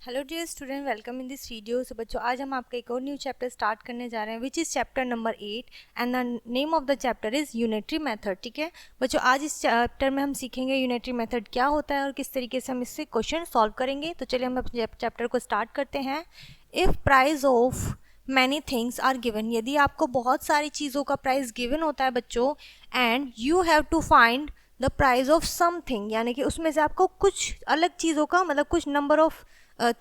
Hello dear student, welcome in this video. So बच्चों, आज हम आपका एक और न्यू चैप्टर स्टार्ट करने जा रहे हैं which is chapter number 8 and the name of the chapter is unitary method. ठीक है बच्चों, आज इस चैप्टर में हम सीखेंगे यूनिटरी मेथड क्या होता है और किस तरीके से हम इससे क्वेश्चन सॉल्व करेंगे। तो चलिए हम अपने चैप्टर को स्टार्ट करते हैं। If price of many things are given, यदि आपको बहुत सारी चीज़ों का प्राइस गिवन होता है बच्चों, and you have to find the price of something, यानी कि उसमें से आपको कुछ अलग चीज़ों का मतलब कुछ नंबर ऑफ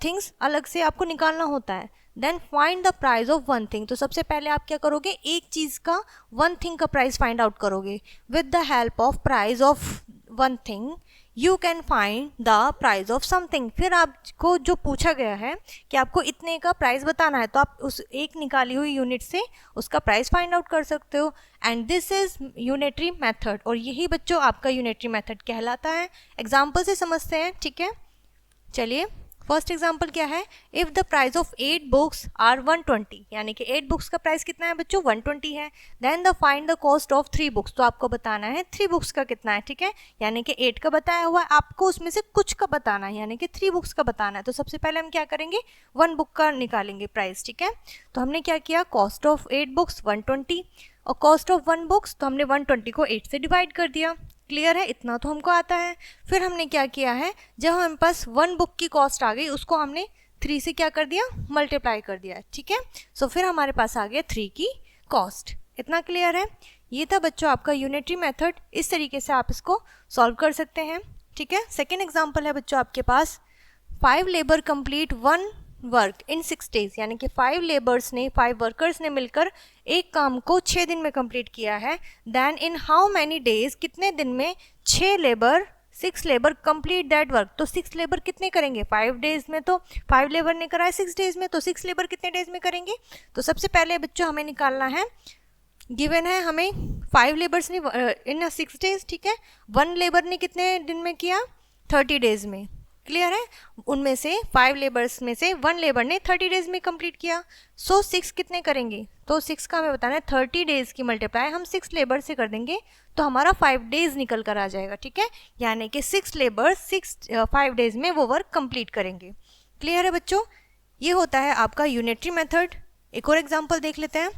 थिंग्स अलग से आपको निकालना होता है। Then find the price of one thing, तो सबसे पहले आप क्या करोगे, एक चीज़ का वन थिंग का प्राइस फाइंड आउट करोगे। With the help of price of one thing you can find the price of something. फिर आपको जो पूछा गया है कि आपको इतने का प्राइस बताना है, तो आप उस एक निकाली हुई यूनिट से उसका प्राइस फाइंड आउट कर सकते हो। And this is unitary method, और यही बच्चों आपका यूनिटरी मेथड कहलाता है। एग्जाम्पल से समझते हैं। ठीक है, चलिए फर्स्ट एग्जाम्पल क्या है। If the price of 8 books are 120, यानी कि 8 बुक्स का प्राइस कितना है बच्चों, 120 है। Then the find the cost of 3 books, तो आपको बताना है 3 बुक्स का कितना है। ठीक है, यानी कि 8 का बताया हुआ है, आपको उसमें से कुछ का बताना है, यानी कि 3 बुक्स का बताना है। तो सबसे पहले हम क्या करेंगे, 1 बुक का निकालेंगे प्राइस। ठीक है, तो हमने क्या किया, कॉस्ट ऑफ 8 बुक्स 120 और कॉस्ट ऑफ 1 बुक्स, तो हमने 120 को 8 से डिवाइड कर दिया। क्लियर है, इतना तो हमको आता है। फिर हमने क्या किया है, जब हमारे पास 1 बुक की कॉस्ट आ गई, उसको हमने 3 से क्या कर दिया, मल्टीप्लाई कर दिया। ठीक है, सो फिर हमारे पास आ गया 3 की कॉस्ट। इतना क्लियर है। ये था बच्चों आपका यूनिटरी मेथड। इस तरीके से आप इसको सॉल्व कर सकते हैं। ठीक है, सेकेंड एग्जाम्पल है बच्चों आपके पास, 5 labour complete 1 work in 6 days, यानी कि 5 लेबर्स ने 5 वर्कर्स ने मिलकर एक काम को 6 दिन में कंप्लीट किया है। Then in how many days, कितने दिन में 6 लेबर कंप्लीट दैट वर्क, तो 6 लेबर कितने करेंगे, 5 डेज में, तो 5 लेबर ने कराया 6 डेज में, तो 6 लेबर कितने डेज में करेंगे। तो सबसे पहले बच्चों हमें निकालना है, गिवन है हमें 5 लेबर्स ने इन 6 डेज। ठीक है, 1 लेबर ने कितने दिन में किया, 30 डेज में। क्लियर है, उनमें से 5 लेबर्स में से 1 लेबर ने 30 डेज में कंप्लीट किया। सो 6 कितने करेंगे, तो 6 का हमें बताना है 30 डेज की मल्टीप्लाई हम 6 लेबर से कर देंगे, तो हमारा 5 डेज निकल कर आ जाएगा। ठीक है, यानी कि 6 लेबर 5 डेज में वो वर्क कंप्लीट करेंगे। क्लियर है बच्चों, ये होता है आपका यूनिटरी मेथड। एक और एग्जाम्पल देख लेते हैं।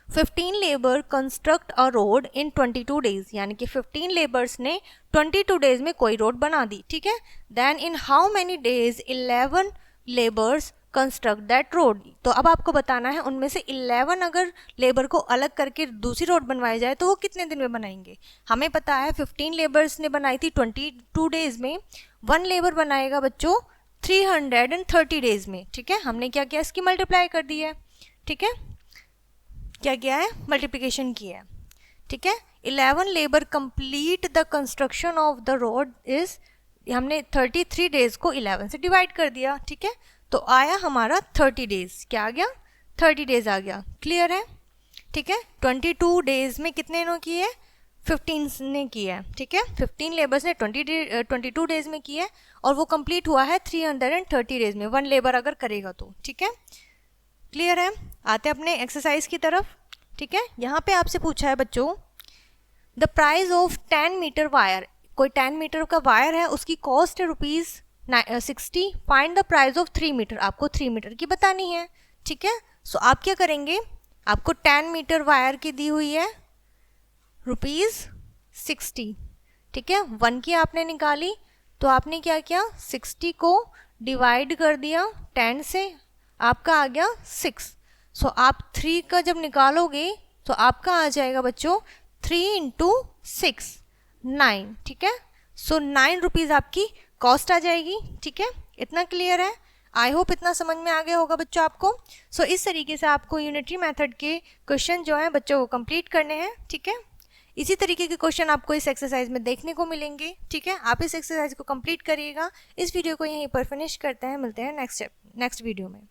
15 labour construct a road in 22 days, यानी कि 15 लेबर्स ने 22 डेज में कोई रोड बना दी। ठीक है, then in how many days 11 labours construct that road, तो अब आपको बताना है उनमें से 11 अगर लेबर को अलग करके दूसरी रोड बनवाई जाए तो वो कितने दिन में बनाएंगे। हमें पता है 15 लेबर्स ने बनाई थी 22 डेज में, 1 लेबर बनाएगा बच्चों 330 डेज में। ठीक है, हमने क्या किया, इसकी मल्टीप्लाई कर दी है। ठीक है, क्या किया है, मल्टीप्लिकेशन किया है। ठीक है, 11 labour complete the construction of the road is, हमने 33 डेज को 11 से डिवाइड कर दिया। ठीक है, तो आया हमारा 30 डेज, क्या आ गया, 30 डेज आ गया। क्लियर है। ठीक है, 22 डेज में कितने ने किए है, 15 ने किया है। ठीक है, 15 लेबर्स ने 22 डेज में किया है, और वो कंप्लीट हुआ है 330 डेज में, 1 लेबर अगर करेगा तो। ठीक है, क्लियर है। आते हैं अपने एक्सरसाइज की तरफ। ठीक है, यहाँ पे आपसे पूछा है बच्चों, the price of 10 metre wire, कोई 10 मीटर का वायर है, उसकी कॉस्ट है ₹60। Find the price of 3 metre, आपको 3 मीटर की बतानी है। ठीक है, सो आप क्या करेंगे, आपको 10 मीटर वायर की दी हुई है ₹60। ठीक है, 1 की आपने निकाली, तो आपने क्या किया, 60 को डिवाइड कर दिया 10 से, आपका आ गया 6। सो आप 3 का जब निकालोगे तो आपका आ जाएगा बच्चों 3 × 6 9। ठीक है, सो 9 रुपीज़ आपकी कॉस्ट आ जाएगी। ठीक है, इतना क्लियर है। आई होप इतना समझ में आ गया होगा बच्चों आपको। सो इस तरीके से आपको यूनिटरी मेथड के क्वेश्चन जो हैं बच्चों को कंप्लीट करने हैं। ठीक है, इसी तरीके के क्वेश्चन आपको इस एक्सरसाइज में देखने को मिलेंगे। ठीक है, आप इस एक्सरसाइज को कंप्लीट करिएगा। इस वीडियो को यहीं पर फिनिश करते हैं, मिलते हैं नेक्स्ट वीडियो में।